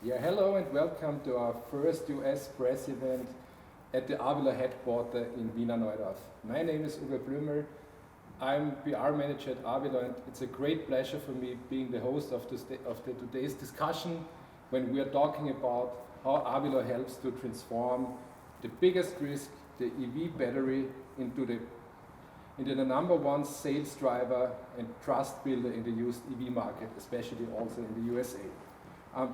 Yeah, hello and welcome to our first US press event at the AVILOO headquarters in Wiener Neudorf. My name is Uwe Blümel. I'm PR manager at AVILOO, and it's a great pleasure for me being the host of today's discussion when we are talking about how AVILOO helps to transform the biggest risk, the EV battery, into the number one sales driver and trust builder in the used EV market, especially also in the USA.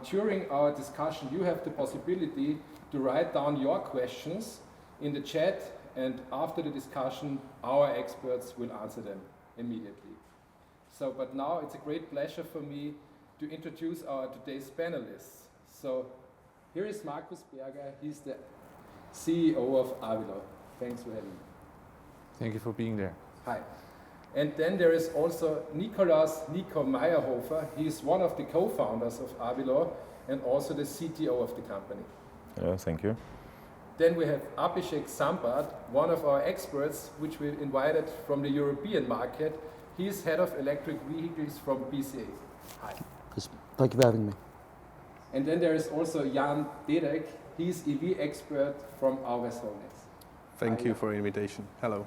During our discussion, you have the possibility to write down your questions in the chat, and after the discussion, our experts will answer them immediately. But now it's a great pleasure for me to introduce our today's panelists. So here is Markus Berger. He's the CEO of AVILOO. Thanks for having me. Thank you for being there. Hi. And then there is also Nico Meyerhofer. He's one of the co-founders of AVILOO and also the CTO of the company. Yeah, thank you. Then we have Abhishek Sampath, one of our experts, which we invited from the European market. He's head of electric vehicles from BCA. Hi. Thank you for having me. And then there is also Jan Dedek. He's EV expert from Auves Holdings. Thank you for the invitation. Hello.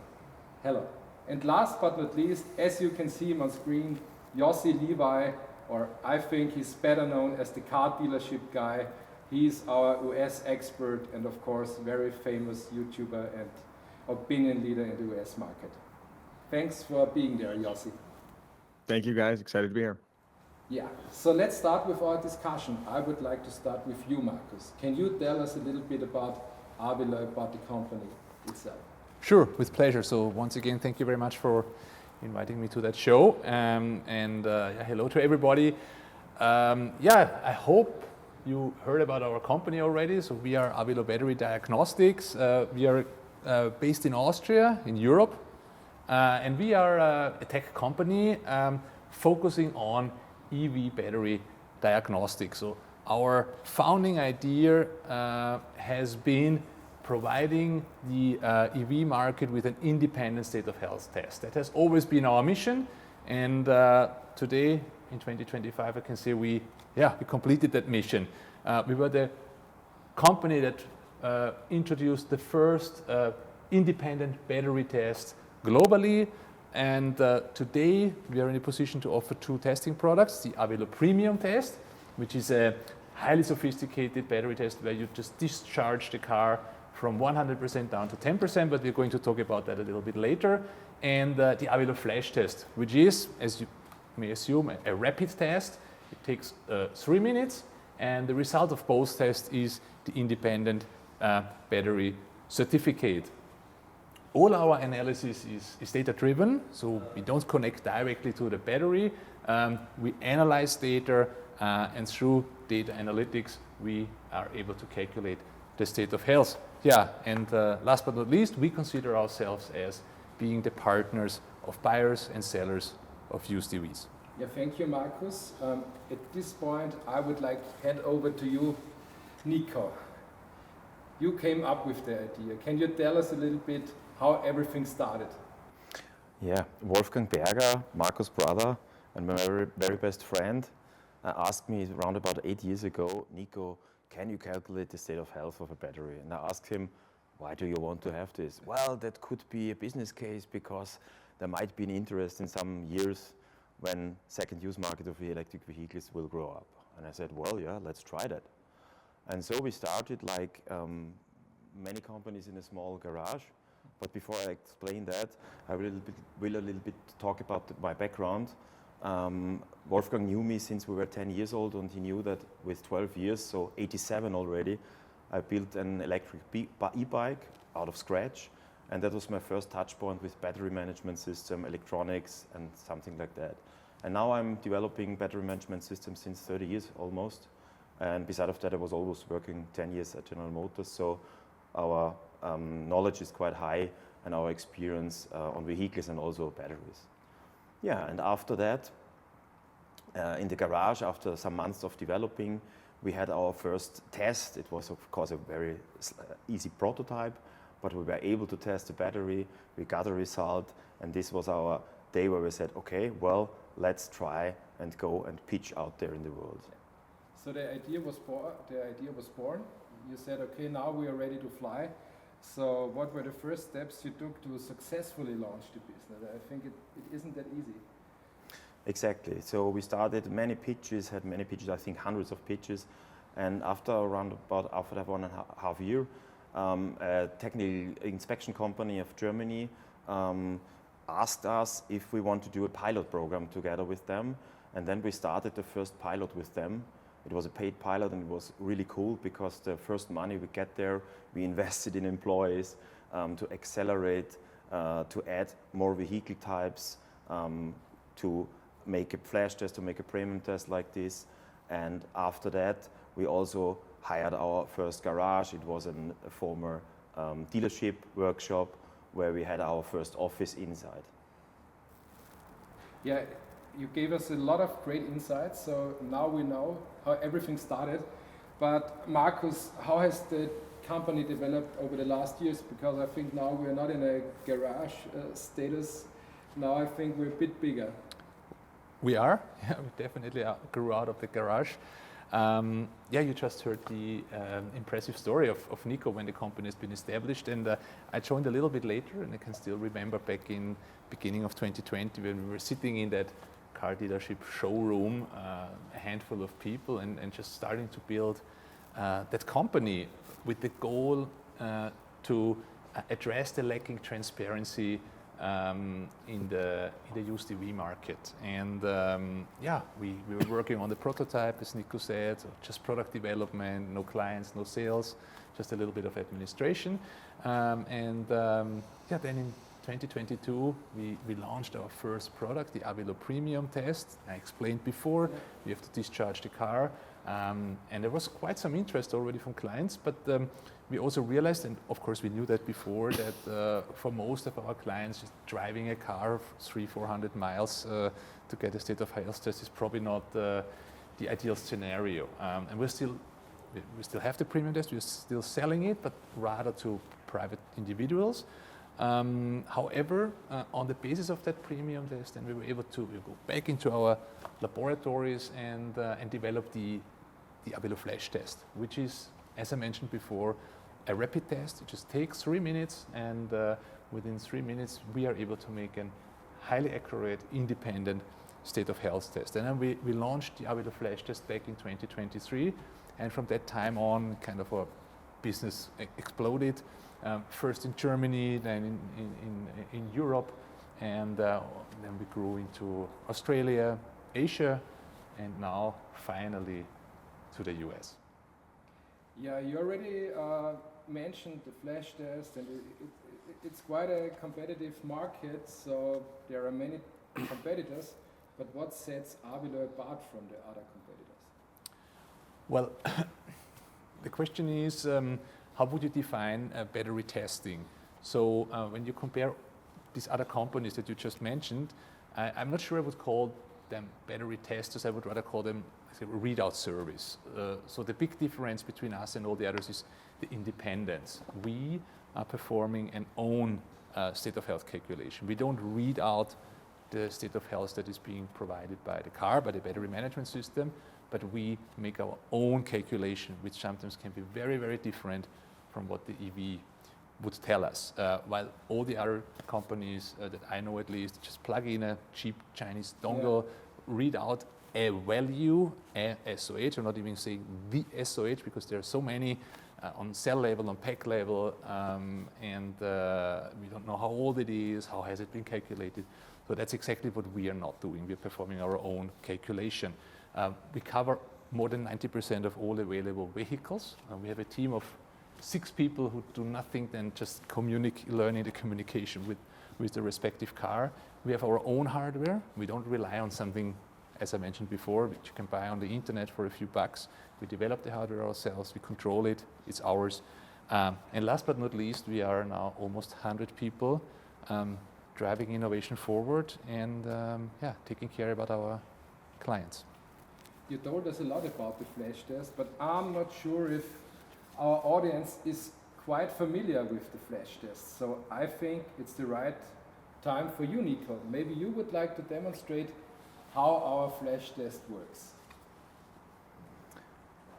Hello. And last but not least, as you can see him on screen, Yossi Levi, or I think he's better known as the car dealership guy. He's our US expert and of course very famous YouTuber and opinion leader in the US market. Thanks for being there, Yossi. Thank you guys, excited to be here. Yeah, so let's start with our discussion. I would like to start with you, Markus. Can you tell us a little bit about AVILOO, about the company itself? Sure, with pleasure. So once again, thank you very much for inviting me to that show. Hello to everybody. I hope you heard about our company already. So we are AVILOO Battery Diagnostics. We are based in Austria, in Europe. And we are a tech company focusing on EV battery diagnostics. So our founding idea has been providing the EV market with an independent state of health test. That has always been our mission, and today, in 2025, I can say we completed that mission. We were the company that introduced the first independent battery test globally, and today we are in a position to offer two testing products, the AVILOO Premium test, which is a highly sophisticated battery test where you just discharge the car from 100% down to 10%, but we're going to talk about that a little bit later. And the AVILOO Flash test, which is, as you may assume, a rapid test. It takes 3 minutes, and the result of both tests is the independent battery certificate. All our analysis is data-driven, so we don't connect directly to the battery. We analyze data, and through data analytics, we are able to calculate the state of health. Yeah, and last but not least, we consider ourselves as being the partners of buyers and sellers of used EVs. Yeah, thank you, Markus. At this point, I would like to hand over to you, Nico. You came up with the idea. Can you tell us a little bit how everything started? Yeah, Wolfgang Berger, Markus' brother, and my very, very best friend, asked me around about 8 years ago, Nico, can you calculate the state of health of a battery? And I asked him, why do you want to have this? Well, that could be a business case because there might be an interest in some years when second use market of the electric vehicles will grow up. And I said, well, yeah, let's try that. And so we started like many companies in a small garage. But before I explain that, I will a little bit talk about my background. Wolfgang knew me since we were 10 years old, and he knew that with 12 years, so 87 already, I built an electric e-bike out of scratch, and that was my first touch point with battery management system, electronics, and something like that. And now I'm developing battery management systems since 30 years almost, and beside of that I was always working 10 years at General Motors, so our knowledge is quite high, and our experience on vehicles and also batteries. Yeah, and after that, in the garage, after some months of developing, we had our first test. It was, of course, a very easy prototype, but we were able to test the battery. We got a result, and this was our day where we said, okay, well, let's try and go and pitch out there in the world. So the idea was born. You said, okay, now we are ready to fly. So what were the first steps you took to successfully launch the business? I think it isn't that easy. Exactly. So we started many pitches, I think hundreds of pitches. And after 1.5 year, a technical inspection company of Germany asked us if we want to do a pilot program together with them. And then we started the first pilot with them. It was a paid pilot and it was really cool because the first money we get there, we invested in employees to accelerate, to add more vehicle types, to make a flash test, to make a premium test like this. And after that, we also hired our first garage. It was a former dealership workshop where we had our first office inside. Yeah, you gave us a lot of great insights, so now we know how everything started. But Markus, how has the company developed over the last years? Because I think now we're not in a garage status. Now I think we're a bit bigger. We are. Yeah, we definitely grew out of the garage. Yeah, you just heard the impressive story of Nico when the company has been established, and I joined a little bit later, and I can still remember back in beginning of 2020 when we were sitting in that car dealership showroom, a handful of people, and just starting to build that company with the goal to address the lacking transparency in the used EV market. And yeah, we were working on the prototype, as Nico said, so just product development, no clients, no sales, just a little bit of administration. Yeah, then in 2022, we launched our first product, the AVILOO Premium Test. I explained before, you have to discharge the car. And there was quite some interest already from clients, but we also realized, and of course we knew that before, that for most of our clients, just driving a car of 300-400 miles to get a state of health test is probably not the ideal scenario. And we still have the premium test, we're still selling it, but rather to private individuals. However, on the basis of that premium test, then we were able to go back into our laboratories and develop the AVILOO flash test, which is, as I mentioned before, a rapid test. It just takes 3 minutes, and within 3 minutes we are able to make a highly accurate, independent state of health test. And then we launched the AVILOO flash test back in 2023, and from that time on, kind of our business exploded. First in Germany, then in Europe, and then we grew into Australia, Asia, and now finally to the US. Yeah, you already mentioned the flash test, and it's quite a competitive market, so there are many competitors, but what sets AVILOO apart from the other competitors? Well, the question is, how would you define battery testing? So when you compare these other companies that you just mentioned, I'm not sure I would call them battery testers. I would rather call them a readout service. So the big difference between us and all the others is the independence. We are performing an own state of health calculation. We don't read out the state of health that is being provided by the car, by the battery management system, but we make our own calculation, which sometimes can be very, very different from what the EV would tell us. While all the other companies that I know at least just plug in a cheap Chinese dongle, read out a value, a SOH, I'm not even saying the SOH because there are so many on cell level, on pack level, and we don't know how old it is, how has it been calculated. So that's exactly what we are not doing. We're performing our own calculation. We cover more than 90% of all available vehicles. We have a team of 6 people who do nothing than just learning the communication with the respective car. We have our own hardware. We don't rely on something, as I mentioned before, which you can buy on the internet for a few bucks. We develop the hardware ourselves, we control it, it's ours. And last but not least, we are now almost 100 people driving innovation forward and taking care about our clients. You told us a lot about the flash test, but I'm not sure if our audience is quite familiar with the flash test. So I think it's the right time for you, Nico. Maybe you would like to demonstrate how our flash test works.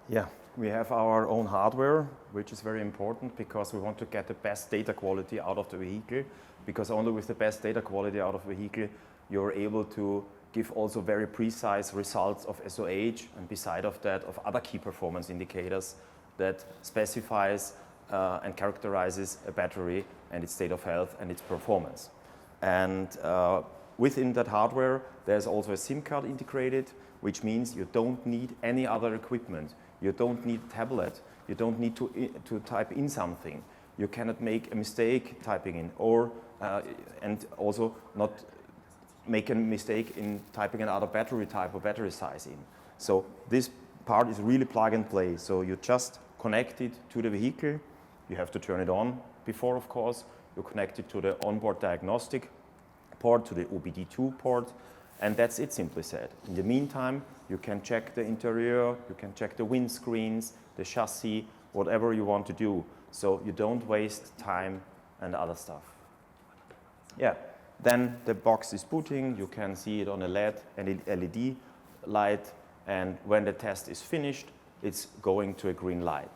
Yeah, we have our own hardware, which is very important because we want to get the best data quality out of the vehicle, because only with the best data quality out of the vehicle, you're able to give also very precise results of SOH, and beside of that, of other key performance indicators that specifies and characterizes a battery and its state of health and its performance. And within that hardware, there's also a SIM card integrated, which means you don't need any other equipment. You don't need a tablet. You don't need to type in something. You cannot make a mistake typing in, or and also not make a mistake in typing another battery type or battery size in. So this part is really plug and play. So you just connect it to the vehicle. You have to turn it on before, of course. You connect it to the onboard diagnostic port, to the OBD2 port, and that's it, simply said. In the meantime, you can check the interior, you can check the windscreens, the chassis, whatever you want to do. So you don't waste time and other stuff. Yeah, then the box is booting. You can see it on a LED light, and when the test is finished, it's going to a green light.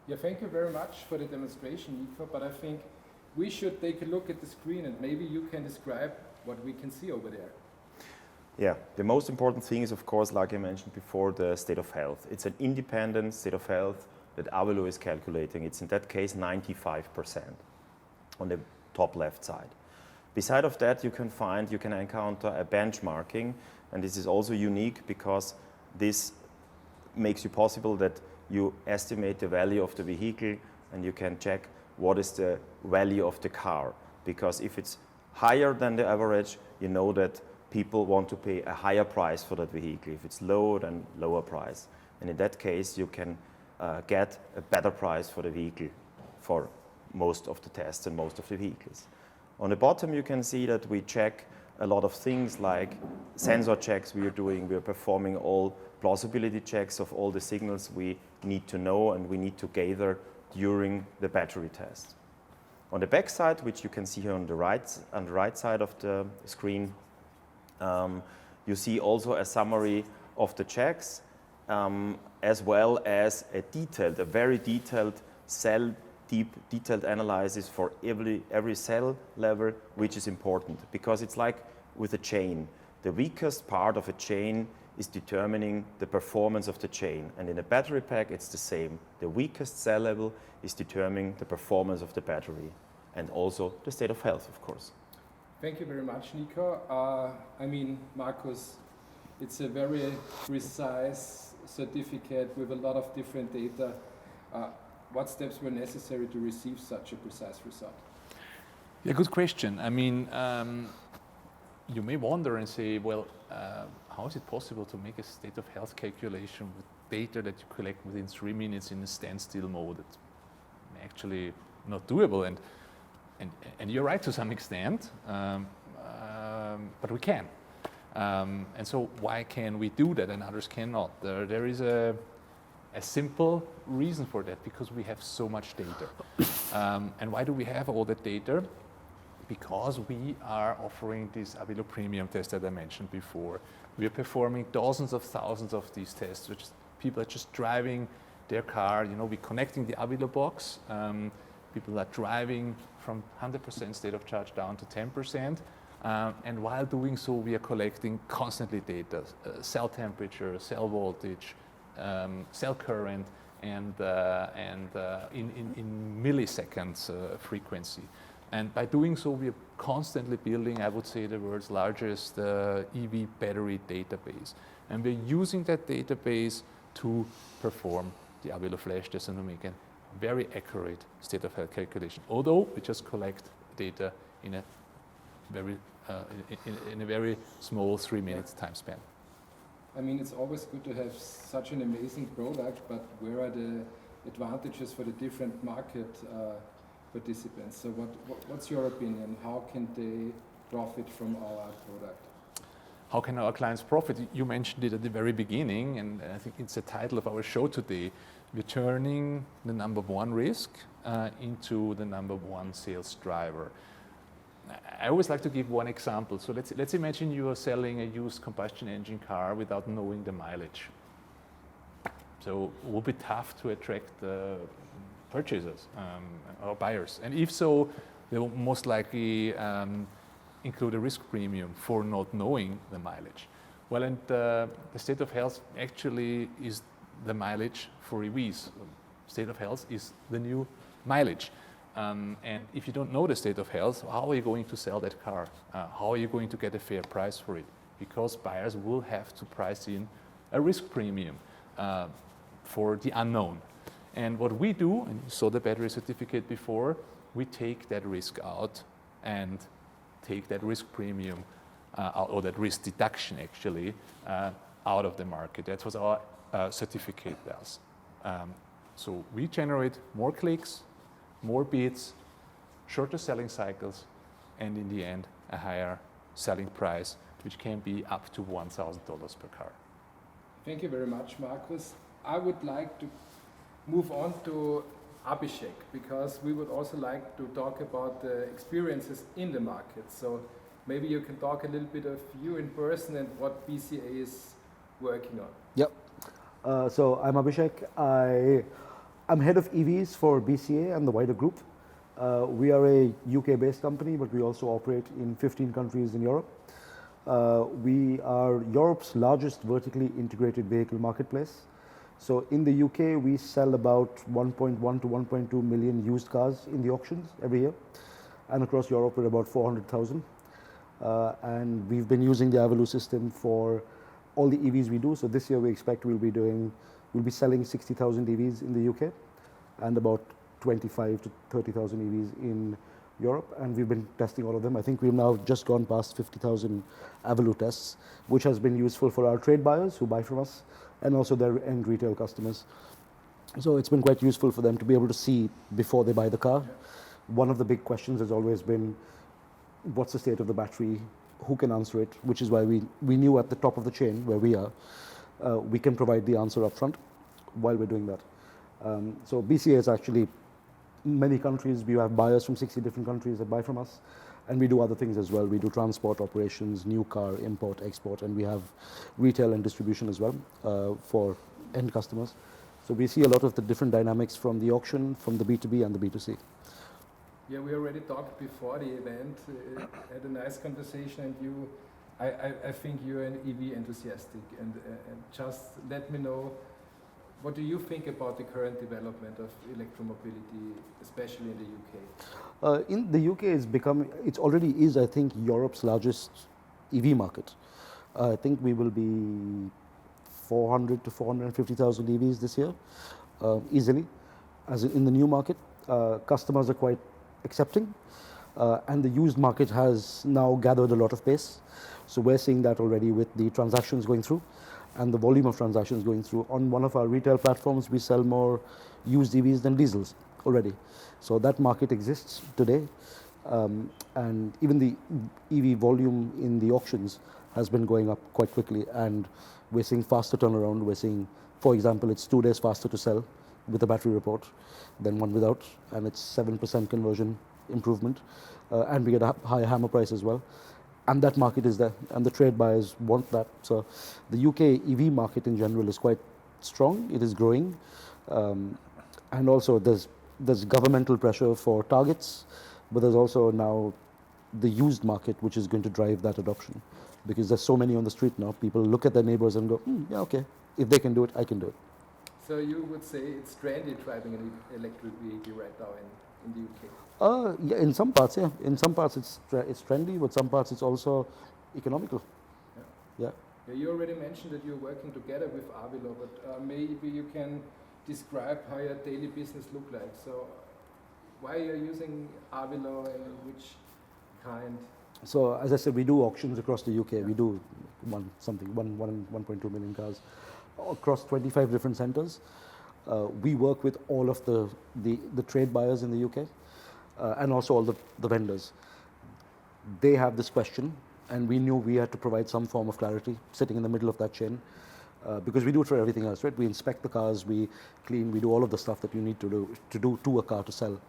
Yeah, thank you very much for the demonstration, Nico, but I think we should take a look at the screen and maybe you can describe what we can see over there. Yeah, the most important thing is, of course, like I mentioned before, the state of health. It's an independent state of health that AVILOO is calculating. It's in that case 95% on the top left side. Beside of that, you can encounter a benchmarking, and this is also unique because this makes you possible that you estimate the value of the vehicle and you can check what is the value of the car. Because if it's higher than the average, you know that people want to pay a higher price for that vehicle. If it's low, then lower price. And in that case, you can get a better price for the vehicle for most of the tests and most of the vehicles. On the bottom, you can see that we check a lot of things like sensor checks we are doing. We are performing all plausibility checks of all the signals we need to know and we need to gather during the battery test. On the back side, which you can see here on the right side of the screen, you see also a summary of the checks, as well as a very detailed detailed analysis for every cell level, which is important because it's like with a chain. The weakest part of a chain is determining the performance of the chain. And in a battery pack, it's the same. The weakest cell level is determining the performance of the battery and also the state of health, of course. Thank you very much, Nico. I mean, Markus, it's a very precise certificate with a lot of different data. What steps were necessary to receive such a precise result? Yeah, good question. I mean, you may wonder and say, well, how is it possible to make a state of health calculation with data that you collect within 3 minutes in a standstill mode? It's actually not doable, and you're right to some extent, but we can. And so why can we do that and others cannot? There is a simple reason for that, because we have so much data. And why do we have all that data? Because we are offering this AVILOO premium test that I mentioned before. We are performing dozens of thousands of these tests, which people are just driving their car. You know, we're connecting the AVILOO box. People are driving from 100% state of charge down to 10%. And while doing so, we are collecting constantly data, cell temperature, cell voltage, cell current, and in milliseconds frequency. And by doing so, we are constantly building, I would say, the world's largest EV battery database. And we're using that database to perform the AVILOO flash test and to make a very accurate state of health calculation. Although we just collect data in a very small 3 minutes time span. I mean, it's always good to have such an amazing product, but where are the advantages for the different market participants? So what's your opinion? How can they profit from our product? How can our clients profit? You mentioned it at the very beginning, and I think it's the title of our show today. We're turning the number one risk into the number one sales driver. I always like to give one example. So let's imagine you are selling a used combustion engine car without knowing the mileage. So it would be tough to attract purchasers or buyers. And if so, they will most likely include a risk premium for not knowing the mileage. Well, and the state of health actually is the mileage for EVs. State of health is the new mileage. And if you don't know the state of health, how are you going to sell that car? How are you going to get a fair price for it? Because buyers will have to price in a risk premium for the unknown. And what we do, and you saw the battery certificate before, we take that risk out and take that risk premium or that risk deduction actually out of the market. That's what our certificate does. So we generate more clicks, more bids, shorter selling cycles, and in the end, a higher selling price, which can be up to $1,000 per car. Thank you very much, Markus. I would like to move on to Abhishek, because we would also like to talk about the experiences in the market. So maybe you can talk a little bit of you in person and what BCA is working on. Yep. So I'm Abhishek. I'm head of EVs for BCA and the wider group. We are a UK-based company, but we also operate in 15 countries in Europe. We are Europe's largest vertically integrated vehicle marketplace. So in the UK, we sell about 1.1 to 1.2 million used cars in the auctions every year. And across Europe, we're about 400,000. And we've been using the AVILOO system for all the EVs we do. So this year we expect we'll be selling 60,000 EVs in the UK and about 25 to 30,000 EVs in Europe, and we've been testing all of them. I think we've now just gone past 50,000 AVILOO tests, which has been useful for our trade buyers who buy from us and also their end retail customers. So it's been quite useful for them to be able to see before they buy the car. One of the big questions has always been, what's the state of the battery? Who can answer it? Which is why we knew at the top of the chain where we are, we can provide the answer up front while we're doing that. So BCA is actually many countries. We have buyers from 60 different countries that buy from us, and we do other things as well. We do transport operations, new car, import, export, and we have retail and distribution as well for end customers. So we see a lot of the different dynamics from the auction, from the B2B and the B2C. Yeah, we already talked before the event, had a nice conversation, and I think you're an EV enthusiastic, and just let me know, what do you think about the current development of electromobility, especially in the UK? In the UK, it already is, I think, Europe's largest EV market. I think we will be 400 to 450,000 EVs this year, easily, as in the new market. Customers are quite accepting, and the used market has now gathered a lot of pace. So we're seeing that already with the transactions going through and the volume of transactions going through. On one of our retail platforms, we sell more used EVs than diesels already. So that market exists today. And even the EV volume in the auctions has been going up quite quickly. And we're seeing faster turnaround. We're seeing, for example, it's 2 days faster to sell with a battery report than one without. And it's 7% conversion improvement. And we get a higher hammer price as well. And that market is there, and the trade buyers want that. So the UK EV market in general is quite strong. It is growing. And also there's governmental pressure for targets, but there's also now the used market, which is going to drive that adoption. Because there's so many on the street now, people look at their neighbors and go, yeah, okay, if they can do it, I can do it. So you would say it's trendy driving an electric vehicle right now in the UK? Yeah, in some parts, yeah. In some parts it's trendy, but some parts it's also economical. Yeah. You already mentioned that you're working together with AVILOO, but maybe you can describe how your daily business look like. So why are you using AVILOO and which kind? So as I said, we do auctions across the UK. We do 1.2 million cars across 25 different centres. We work with all of the trade buyers in the UK. And also all the vendors. They have this question, and we knew we had to provide some form of clarity sitting in the middle of that chain, because we do it for everything else, right? We inspect the cars, we clean, we do all of the stuff that you need to do to a car to sell.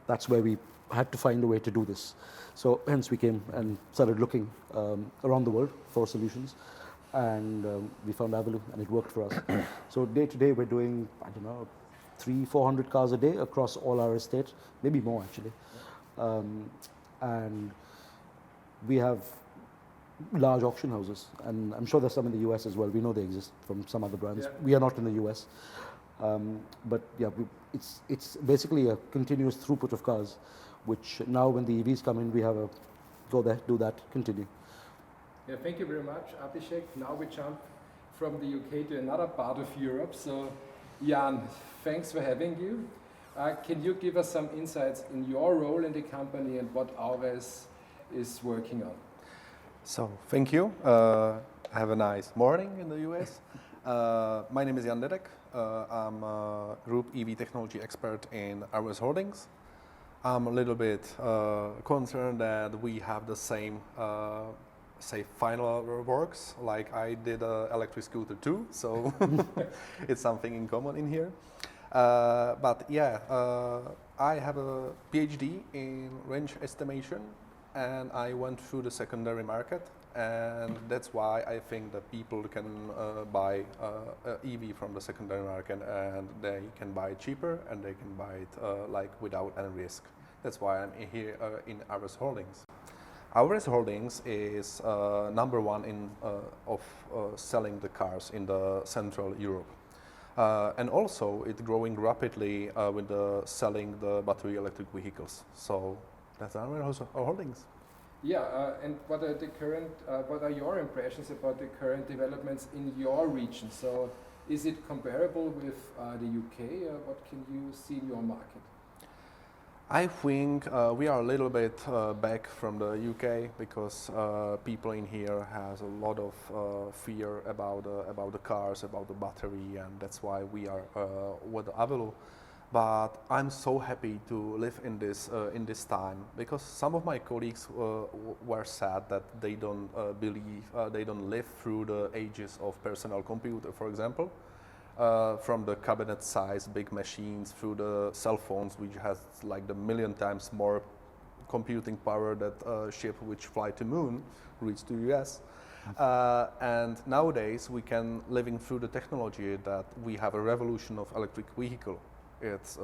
That's where we had to find a way to do this. So hence we came and started looking around the world for solutions, and we found AVILOO, and it worked for us. So day to day we're doing, I don't know, 300-400 cars a day across all our estate, maybe more actually. And we have large auction houses, and I'm sure there's some in the US as well. We know they exist from some other brands. Yeah. We are not in the US. But yeah, it's basically a continuous throughput of cars, which now when the EVs come in, we have a go there, do that, continue. Yeah, thank you very much, Abhishek. Now we jump from the UK to another part of Europe. So, Jan, thanks for having you. Can you give us some insights in your role in the company and what AVILOO is working on? So, thank you. Have a nice morning in the US. My name is Jan Dedek. I'm a group EV technology expert in AVILOO Holdings. I'm a little bit concerned that we have the same say final works, like I did an electric scooter too, so it's something in common in here. But yeah, I have a PhD in range estimation, and I went through the secondary market, and that's why I think that people can buy EV from the secondary market, and they can buy it cheaper, and they can buy it like without any risk. That's why I'm here in AVILOO Holdings. AVILOO Holdings is number one in of selling the cars in the Central Europe, and also it's growing rapidly with the selling the battery electric vehicles. So that's AVILOO Holdings. Yeah, and what are the current? What are your impressions about the current developments in your region? So, is it comparable with the UK, or what can you see in your market? I think we are a little bit back from the UK because people in here has a lot of fear about the cars, about the battery, and that's why we are with AVILOO. But I'm so happy to live in this time, because some of my colleagues were sad that they don't believe they don't live through the ages of personal computer, for example. From the cabinet size, big machines, through the cell phones, which has like the million times more computing power that ship which fly to moon reach to US. And nowadays we can living through the technology that we have a revolution of electric vehicle. It's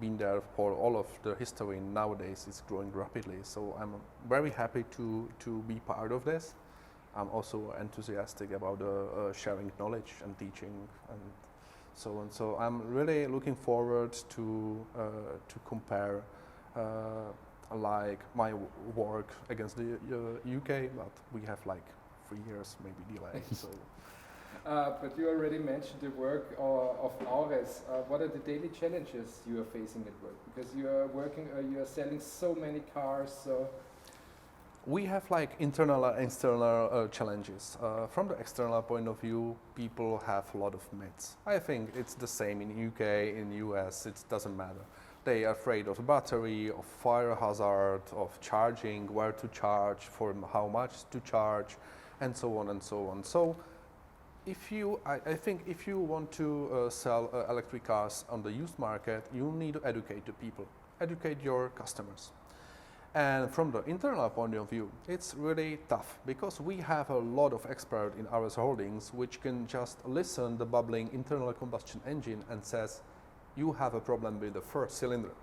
been there for all of the history, and nowadays it's growing rapidly. So I'm very happy to be part of this. I'm also enthusiastic about sharing knowledge and teaching and so on. So I'm really looking forward to compare like my work against the UK, but we have like 3 years maybe delay. So. But you already mentioned the work of AVILOO. What are the daily challenges you are facing at work? Because you are working, you are selling so many cars. So we have like internal and external challenges. From the external point of view, people have a lot of myths. I think it's the same in UK, in US, it doesn't matter. They are afraid of the battery, of fire hazard, of charging, where to charge, for how much to charge, and so on and so on. So I think if you want to sell electric cars on the used market, you need to educate the people, educate your customers. And from the internal point of view, it's really tough because we have a lot of experts in AVILOO Holdings which can just listen the bubbling internal combustion engine and says, you have a problem with the first cylinder.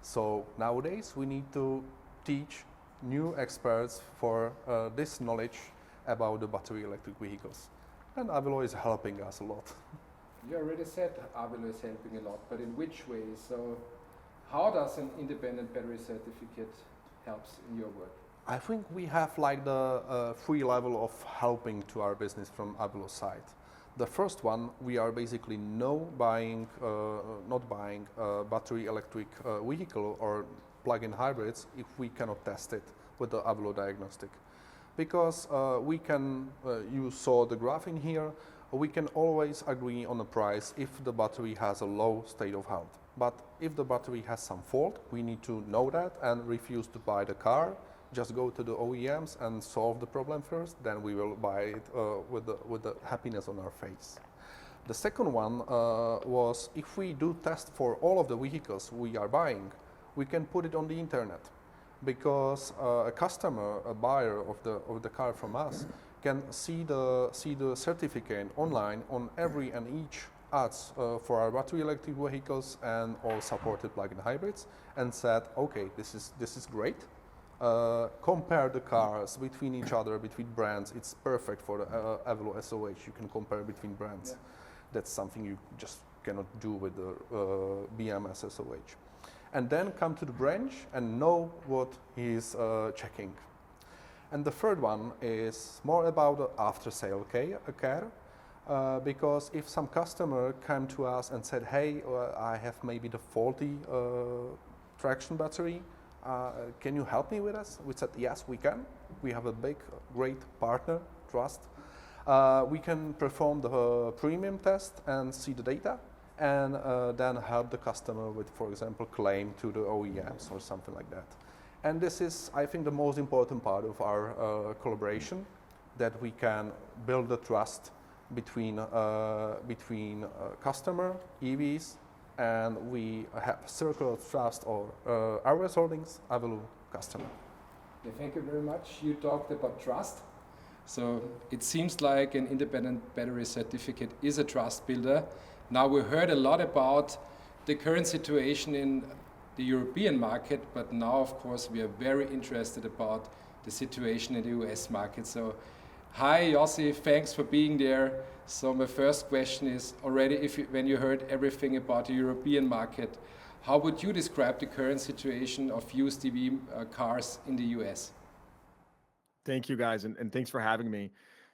So nowadays we need to teach new experts for this knowledge about the battery electric vehicles. And AVILOO is helping us a lot. you already said AVILOO is helping a lot, but in which way? So how does an independent battery certificate helps in your work? I think we have like the 3 level of helping to our business from AVILOO side. The first one, we are basically not buying a battery electric vehicle or plug-in hybrids if we cannot test it with the AVILOO diagnostic. Because we can, you saw the graph in here, we can always agree on a price if the battery has a low state of health. But if the battery has some fault, we need to know that and refuse to buy the car. Just go to the OEMs and solve the problem first, then we will buy it with the happiness on our face. The second one was if we do test for all of the vehicles we are buying, we can put it on the internet, because a customer, a buyer of the car from us, can see the certificate online on every and each ads for our battery electric vehicles and all supported plug-in hybrids, and said, okay, this is great. Compare the cars between each other, between brands. It's perfect for the AVILOO SOH. You can compare between brands. Yeah. That's something you just cannot do with the BMS SOH. And then come to the branch and know what he's checking. And the third one is more about the after-sale care. Because if some customer came to us and said, hey, I have maybe the faulty traction battery, can you help me with this? We said, yes, we can. We have a big, great partner, trust. We can perform the premium test and see the data, and then help the customer with, for example, claim to the OEMs or something like that. And this is, I think, the most important part of our collaboration, that we can build the trust between customer, EVs, and we have a circle of trust, or RS Holdings, AVILOO customer. Yeah, thank you very much. You talked about trust. So it seems like an independent battery certificate is a trust builder. Now we heard a lot about the current situation in the European market, but now of course we are very interested about the situation in the US market. So hi Yossi, thanks for being there. So my first question is, already when you heard everything about the European market, how would you describe the current situation of used EV cars in the US? Thank you guys, and thanks for having me.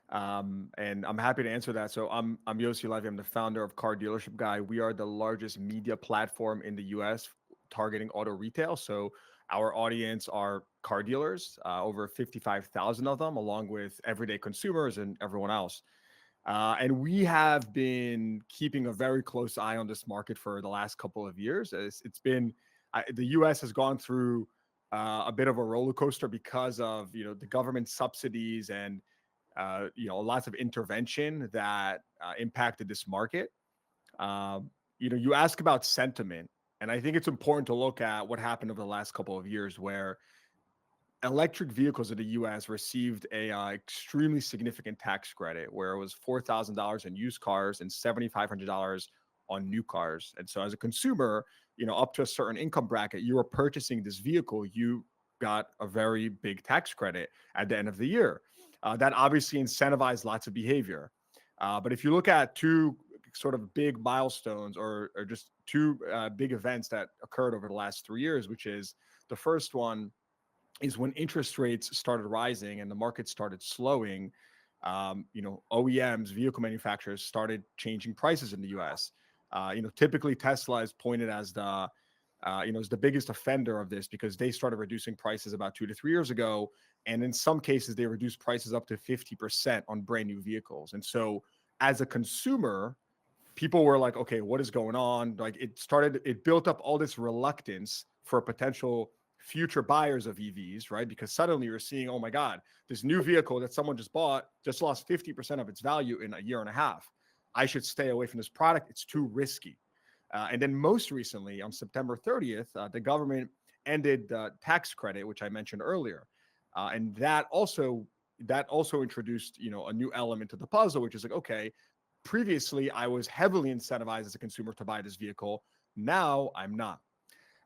And I'm happy to answer that. So I'm Yossi Levy. I'm the founder of Car Dealership Guy. We are the largest media platform in the US targeting auto retail. So our audience are car dealers, over 55,000 of them, along with everyday consumers and everyone else. And we have been keeping a very close eye on this market for the last couple of years. It's been, the US has gone through a bit of a roller coaster because of, the government subsidies and, lots of intervention that impacted this market. You ask about sentiment, and I think it's important to look at what happened over the last couple of years, where electric vehicles in the US received a extremely significant tax credit, where it was $4,000 in used cars and $7,500 on new cars. And so as a consumer, up to a certain income bracket, you were purchasing this vehicle, you got a very big tax credit at the end of the year. That obviously incentivized lots of behavior. But if you look at two sort of big milestones, or just two big events that occurred over the last 3 years, which is, the first one is when interest rates started rising and the market started slowing, OEMs, vehicle manufacturers, started changing prices in the US. Typically Tesla is pointed as the biggest offender of this, because they started reducing prices about 2 to 3 years ago. And in some cases, they reduced prices up to 50% on brand new vehicles. And so as a consumer, people were like, okay, what is going on? Like, it built up all this reluctance for potential future buyers of EVs, right? Because suddenly you're seeing, oh my God, this new vehicle that someone just bought just lost 50% of its value in a year and a half. I should stay away from this product. It's too risky. And then most recently, on September 30th, the government ended the tax credit, which I mentioned earlier. And that also introduced, a new element to the puzzle, which is like, okay, previously I was heavily incentivized as a consumer to buy this vehicle. Now I'm not.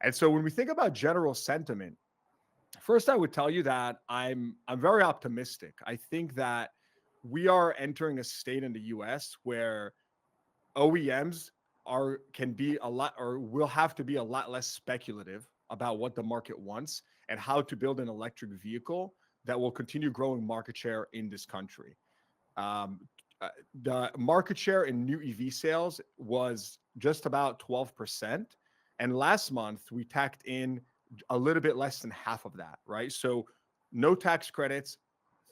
And so when we think about general sentiment, first I would tell you that I'm very optimistic. I think that we are entering a state in the US where OEMs can be a lot, or will have to be a lot less speculative about what the market wants and how to build an electric vehicle that will continue growing market share in this country. The market share in new EV sales was just about 12%. And last month we tacked in a little bit less than half of that, right? So no tax credits,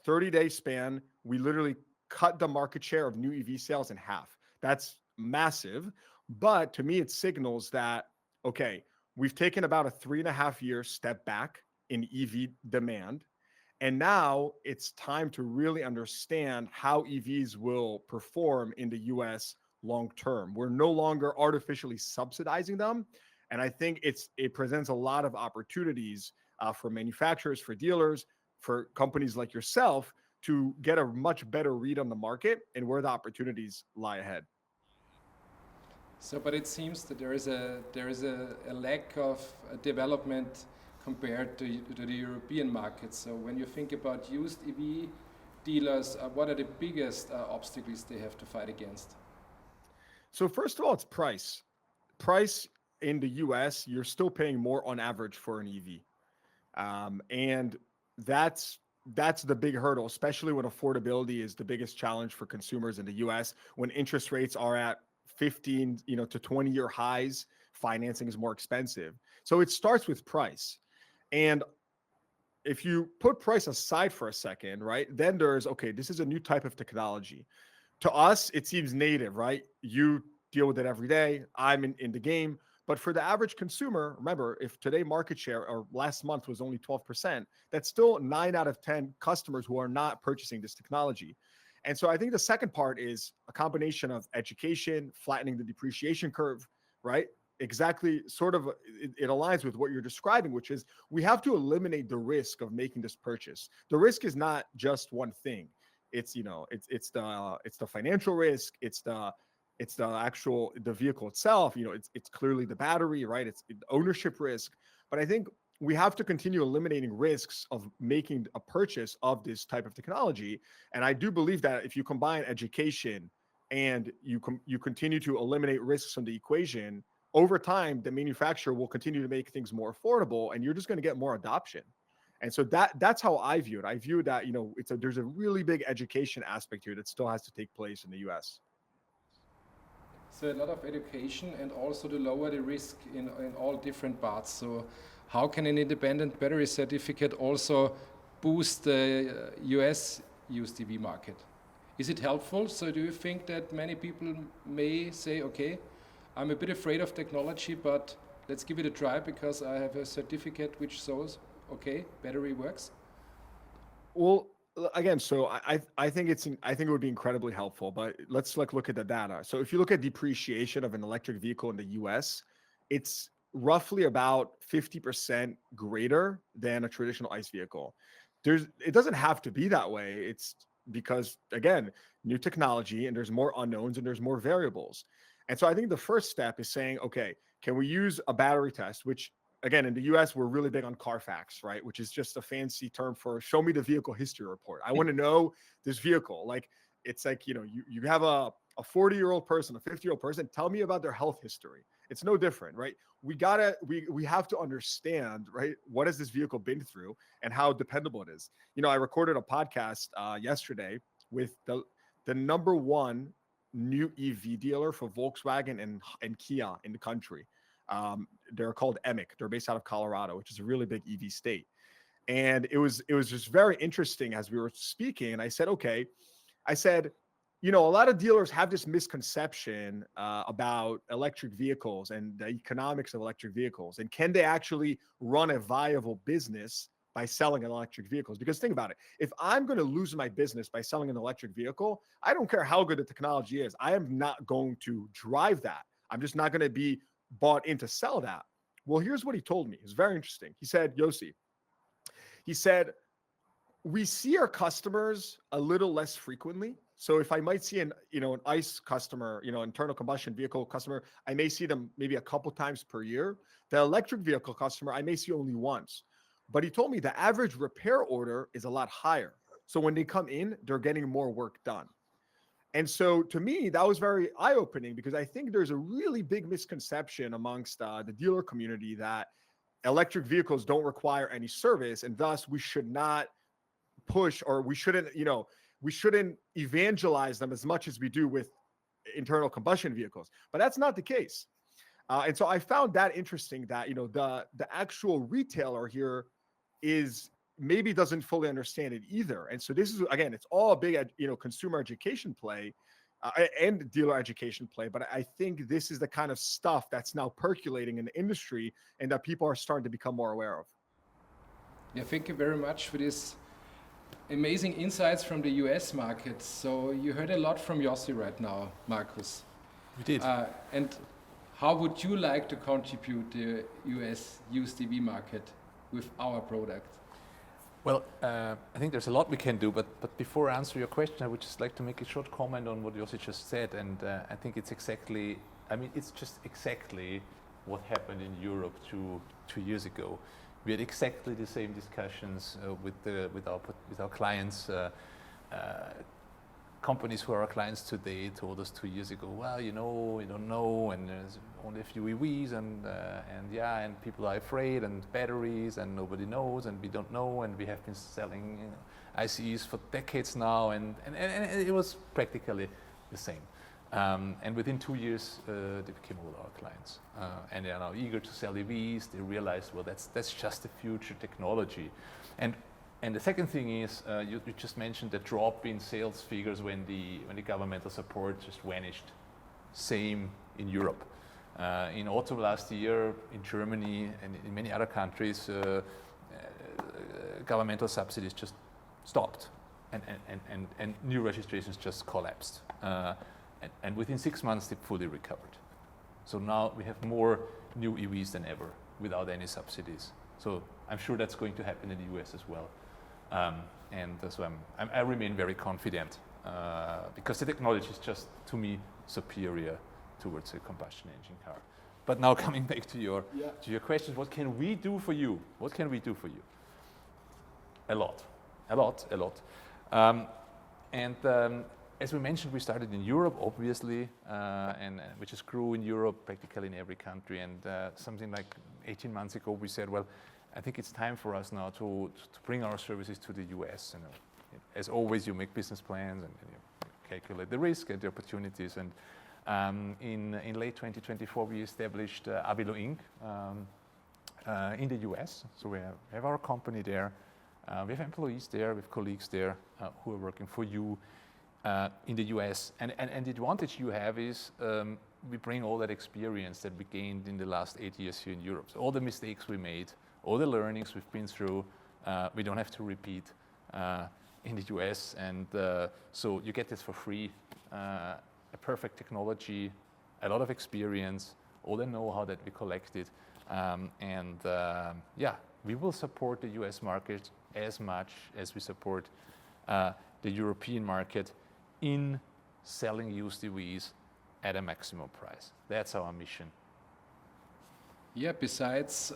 30-day span, we literally cut the market share of new EV sales in half. That's massive. But to me, it signals that, okay, we've taken about a 3.5-year step back in EV demand. And now it's time to really understand how EVs will perform in the US long term. We're no longer artificially subsidizing them. And I think it presents a lot of opportunities for manufacturers, for dealers, for companies like yourself to get a much better read on the market and where the opportunities lie ahead. So, but it seems that there is a lack of development compared to the European market. So when you think about used EV dealers, what are the biggest obstacles they have to fight against? So first of all, it's price. Price in the US, you're still paying more on average for an EV. And that's the big hurdle, especially when affordability is the biggest challenge for consumers in the US. When interest rates are at 15, to 20-year highs, financing is more expensive. So it starts with price. And if you put price aside for a second, right, then there's, okay, this is a new type of technology. To us, it seems native, right? You deal with it every day. I'm in the game. But for the average consumer, remember, if today market share or last month was only 12%, that's still 9 out of 10 customers who are not purchasing this technology. And so I think the second part is a combination of education, flattening the depreciation curve, right? Exactly, sort of, it aligns with what you're describing, which is we have to eliminate the risk of making this purchase. The risk is not just one thing. It's it's the financial risk, it's the actual the vehicle itself, it's clearly the battery, right? It's ownership risk. But I think we have to continue eliminating risks of making a purchase of this type of technology. And I do believe that if you combine education and you continue to eliminate risks from the equation, over time, the manufacturer will continue to make things more affordable, and you're just going to get more adoption. And so that's how I view it. I view that, there's a really big education aspect here that still has to take place in the US. So a lot of education and also to lower the risk in all different parts. So how can an independent battery certificate also boost the US used EV market? Is it helpful? So do you think that many people may say, okay, I'm a bit afraid of technology, but let's give it a try because I have a certificate which shows, okay, battery works? Well, again, so I think it would be incredibly helpful, but let's look at the data. So if you look at depreciation of an electric vehicle in the US, it's roughly about 50% greater than a traditional ICE vehicle. It doesn't have to be that way. It's because, again, new technology, and there's more unknowns and there's more variables. And so I think the first step is saying, okay, can we use a battery test, which, again, in the US, we're really big on Carfax, right? Which is just a fancy term for show me the vehicle history report. I want to know this vehicle. Like, it's like, you have a 40-year-old person, a 50-year-old person, tell me about their health history. It's no different, right? We have to understand, right? What has this vehicle been through and how dependable it is. I recorded a podcast yesterday with the number one new EV dealer for Volkswagen and Kia in the country. They're called EMIC. They're based out of Colorado, which is a really big EV state. And it was just very interesting as we were speaking. And I said, a lot of dealers have this misconception about electric vehicles and the economics of electric vehicles. And can they actually run a viable business by selling electric vehicles? Because think about it. If I'm going to lose my business by selling an electric vehicle, I don't care how good the technology is. I am not going to drive that. I'm just not going to be bought in to sell that. Well, here's what he told me. It's very interesting. He said, Yossi, we see our customers a little less frequently. So if I might see an ICE customer, internal combustion vehicle customer, I may see them maybe a couple times per year. The electric vehicle customer, I may see only once. But he told me the average repair order is a lot higher. So when they come in, they're getting more work done. And so to me, that was very eye-opening because I think there's a really big misconception amongst the dealer community that electric vehicles don't require any service, and thus we should not push, or we shouldn't evangelize them as much as we do with internal combustion vehicles. But that's not the case. And so I found that interesting that, the actual retailer here maybe doesn't fully understand it either. And so this is, again, it's all a big, consumer education play and dealer education play. But I think this is the kind of stuff that's now percolating in the industry and that people are starting to become more aware of. Yeah, thank you very much for this amazing insights from the US market. So you heard a lot from Yossi right now, Markus. We did. And how would you like to contribute to the US used EV market with our product? Well, I think there's a lot we can do, but before I answer your question, I would just like to make a short comment on what Yossi just said, and I think it's exactly, I mean, it's just exactly what happened in Europe 2 years ago. We had exactly the same discussions with our clients. Companies who are our clients today told us 2 years ago, well, you know, we don't know, and there's only a few EVs, and yeah, and people are afraid, and batteries, and nobody knows, and we don't know, and we have been selling ICEs for decades now, and it was practically the same. And within 2 years, they became all our clients, and they are now eager to sell EVs. They realized, well, that's just the future technology, and the second thing is, you just mentioned the drop in sales figures when the governmental support just vanished. Same in Europe. In autumn last year, in Germany and in many other countries, governmental subsidies just stopped, and new registrations just collapsed. And within 6 months, they fully recovered. So now we have more new EVs than ever without any subsidies. So I'm sure that's going to happen in the US as well. And so I remain very confident because the technology is just, to me, superior towards a combustion engine car. But now coming back to your questions, what can we do for you? What can we do for you? A lot. As we mentioned, we started in Europe, obviously, and we just grew in Europe practically in every country. And something like 18 months ago, we said, well, I think it's time for us now to bring our services to the US. You know, as always, you make business plans and you calculate the risk and the opportunities. And in late 2024, we established AVILOO Inc. In the US. So we have our company there. We have employees there, we have colleagues there who are working for you in the US. And the advantage you have is we bring all that experience that we gained in the last 8 years here in Europe. So all the mistakes we made, all the learnings we've been through, we don't have to repeat in the US. And so you get this for free, a perfect technology, a lot of experience, all the know-how that we collected. Yeah, we will support the US market as much as we support the European market in selling used EVs at a maximum price. That's our mission. Yeah, besides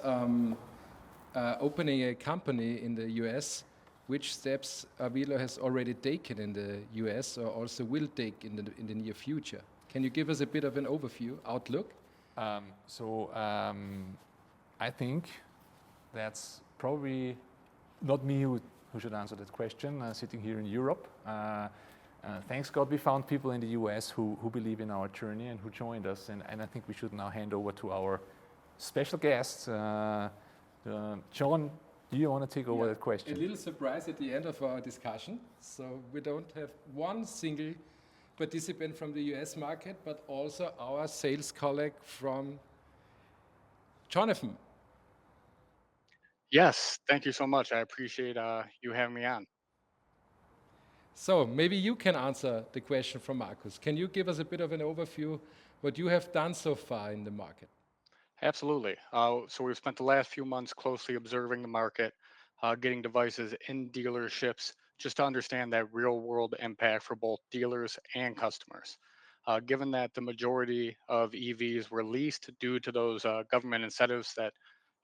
opening a company in the US, which steps AVILOO has already taken in the US or also will take in the near future? Can you give us a bit of an overview, outlook? I think that's probably not me who should answer that question, sitting here in Europe. Thanks God we found people in the US who believe in our journey and who joined us. And I think we should now hand over to our special guests. John, do you want to take over that question? A little surprise at the end of our discussion. So we don't have one single participant from the US market, but also our sales colleague from Jonathan. Yes, thank you so much. I appreciate you having me on. So maybe you can answer the question from Markus. Can you give us a bit of an overview what you have done so far in the market? Absolutely. So we've spent the last few months closely observing the market, getting devices in dealerships, just to understand that real world impact for both dealers and customers. Given that the majority of EVs were leased due to those government incentives that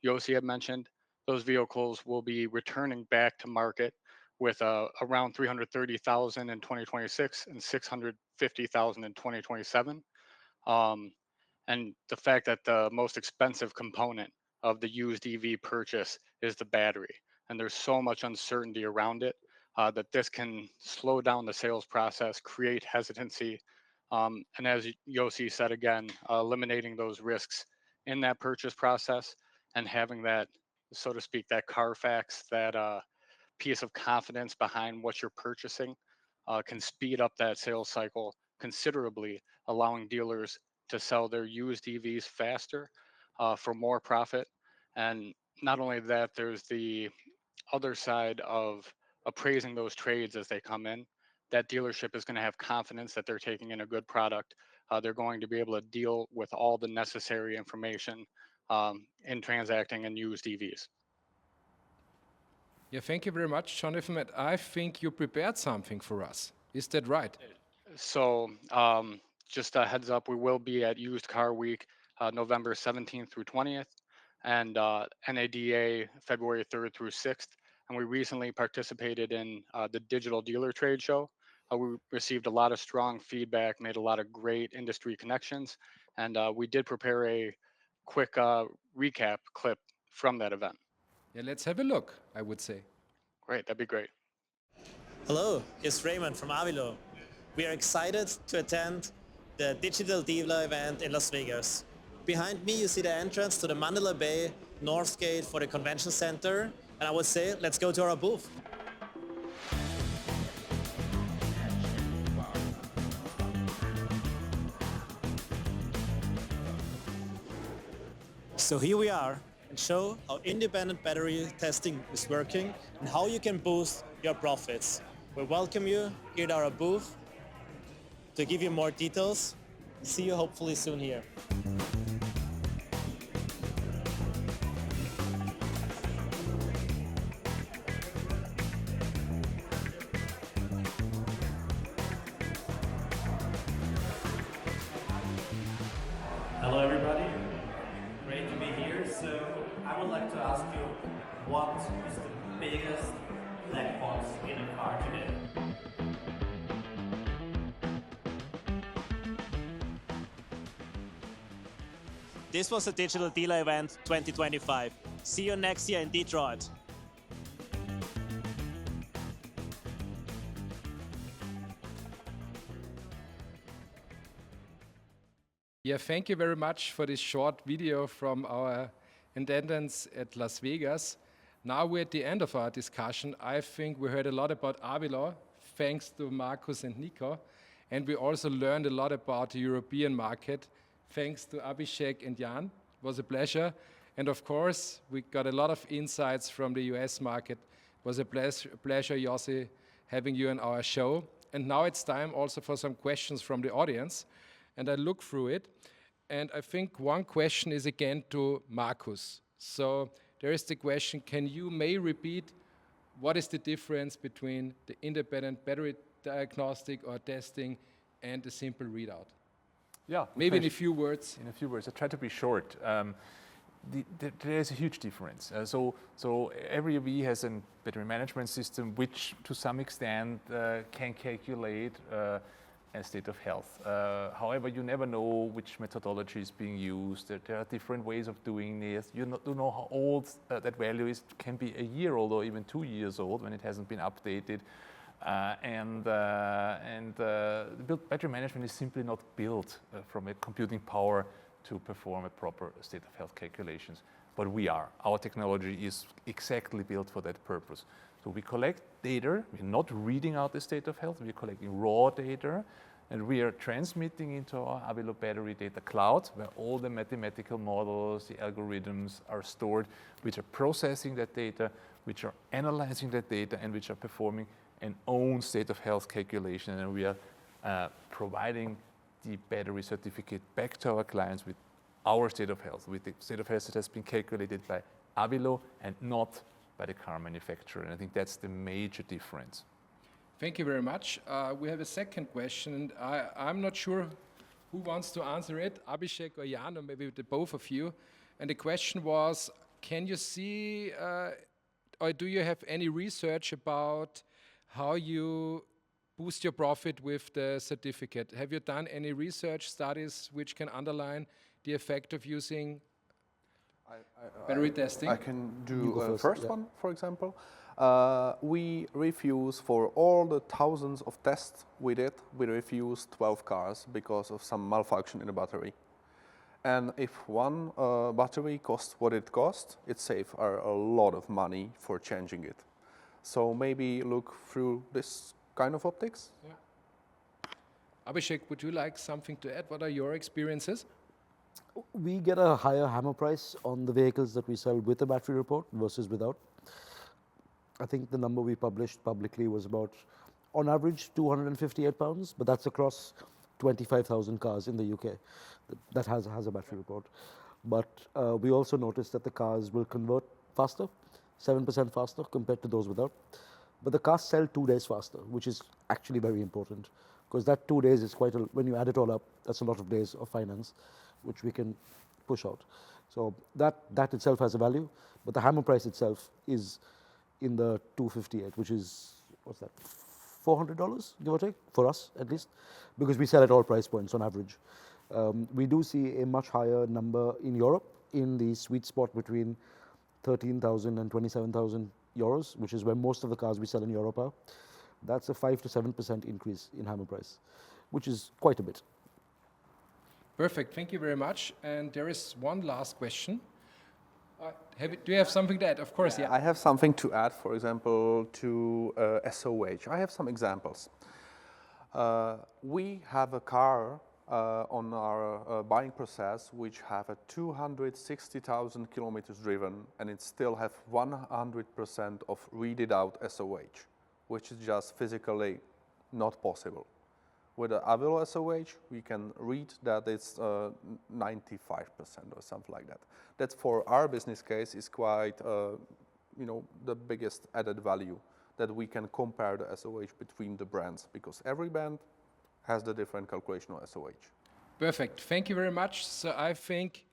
Yossi had mentioned, those vehicles will be returning back to market with around 330,000 in 2026 and 650,000 in 2027. Um, and the fact that the most expensive component of the used EV purchase is the battery, and there's so much uncertainty around it that this can slow down the sales process, create hesitancy, and as Yossi said again, eliminating those risks in that purchase process and having that, so to speak, that Carfax, that piece of confidence behind what you're purchasing can speed up that sales cycle considerably, allowing dealers to sell their used EVs faster for more profit. And not only that, there's the other side of appraising those trades as they come in. that dealership is going to have confidence that they're taking in a good product. They're going to be able to deal with all the necessary information in transacting and used EVs. Yeah, thank you very much, Jonathan. And I think you prepared something for us. Is that right? So just a heads up, we will be at Used Car Week, November 17th through 20th, and NADA February 3rd through 6th. And we recently participated in the Digital Dealer Trade Show. We received a lot of strong feedback, made a lot of great industry connections, and we did prepare a quick recap clip from that event. Yeah, let's have a look, I would say. Great, that'd be great. Hello, it's Raymond from AVILOO. We are excited to attend the Digital Dealer event in Las Vegas. Behind me you see the entrance to the Mandalay Bay North Gate for the convention center, and I would say let's go to our booth. So here we are and show how independent battery testing is working and how you can boost your profits. We welcome you here at our booth to give you more details. See you hopefully soon here. Hello everybody, great to be here. So I would like to ask you, what is the biggest black box in a car today? This was the Digital Dealer event 2025. See you next year in Detroit. Yeah, thank you very much for this short video from our attendance at Las Vegas. Now we're at the end of our discussion. I think we heard a lot about AVILOO, thanks to Markus and Nico. And we also learned a lot about the European market, thanks to Abhishek and Jan. It was a pleasure. And of course, we got a lot of insights from the US market. It was a pleasure, Yossi, having you on our show. And now it's time also for some questions from the audience. And I look through it. And I think one question is again to Markus. So there is the question, can you repeat what is the difference between the independent battery diagnostic or testing and the simple readout? Yeah. Maybe in a few words. In a few words. I try to be short. There's a huge difference. So every EV has a battery management system which to some extent can calculate a state of health. However, you never know which methodology is being used. There are different ways of doing this. You don't know how old that value is. It can be a year old or even 2 years old when it hasn't been updated. The battery management is simply not built from a computing power to perform a proper state of health calculations. But we are. Our technology is exactly built for that purpose. So we collect data. We're not reading out the state of health. We're collecting raw data. And we are transmitting into our AVILOO battery data cloud, where all the mathematical models, the algorithms are stored, which are processing that data, which are analyzing that data, and which are performing an own state of health calculation. And we are providing the battery certificate back to our clients with our state of health, with the state of health that has been calculated by AVILOO and not by the car manufacturer. And I think that's the major difference. Thank you very much. We have a second question, and I'm not sure who wants to answer it, Abhishek or Jan, or maybe the both of you. And the question was, can you see, or do you have any research about how you boost your profit with the certificate? Have you done any research studies which can underline the effect of using battery testing? I can do the first one, for example. We refuse for all the thousands of tests we did, we refused 12 cars because of some malfunction in the battery. And if one battery costs what it costs, it saves a lot of money for changing it. So maybe look through this kind of optics. Yeah. Abhishek, would you like something to add? What are your experiences? We get a higher hammer price on the vehicles that we sell with a battery report versus without. I think the number we published publicly was about on average 258 pounds, but that's across 25,000 cars in the UK that has a battery report. But we also noticed that the cars will convert faster, 7% faster compared to those without. But the cars sell 2 days faster, which is actually very important, because that 2 days is quite a, when you add it all up, that's a lot of days of finance, which we can push out. So that itself has a value, but the hammer price itself is in the 258, which is, what's that, $400, give or take, for us at least, because we sell at all price points on average. We do see a much higher number in Europe, in the sweet spot between 13,000 and 27,000 euros, which is where most of the cars we sell in Europe are. That's a 5 to 7% increase in hammer price, which is quite a bit. Perfect, thank you very much. And there is one last question. Do you have something to add? Of course, yeah. I have something to add, for example, to SOH. I have some examples. We have a car on our buying process which have a 260,000 kilometers driven, and it still have 100% of read out SOH, which is just physically not possible. With the AVILOO SOH, we can read that it's 95% or something like that. That's for our business case is quite, the biggest added value, that we can compare the SOH between the brands, because every brand has the different calculation of SOH. Perfect, thank you very much. So I think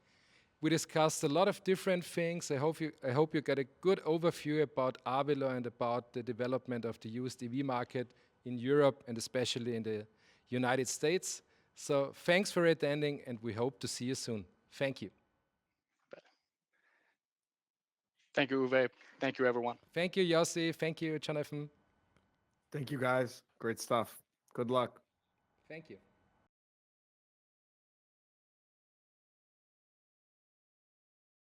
we discussed a lot of different things. I hope you got a good overview about AVILOO and about the development of the used EV market in Europe and especially in the United States. So thanks for attending, and we hope to see you soon. Thank you. Thank you, Uwe. Thank you, everyone. Thank you, Yossi. Thank you, Jonathan. Thank you, guys. Great stuff. Good luck. Thank you.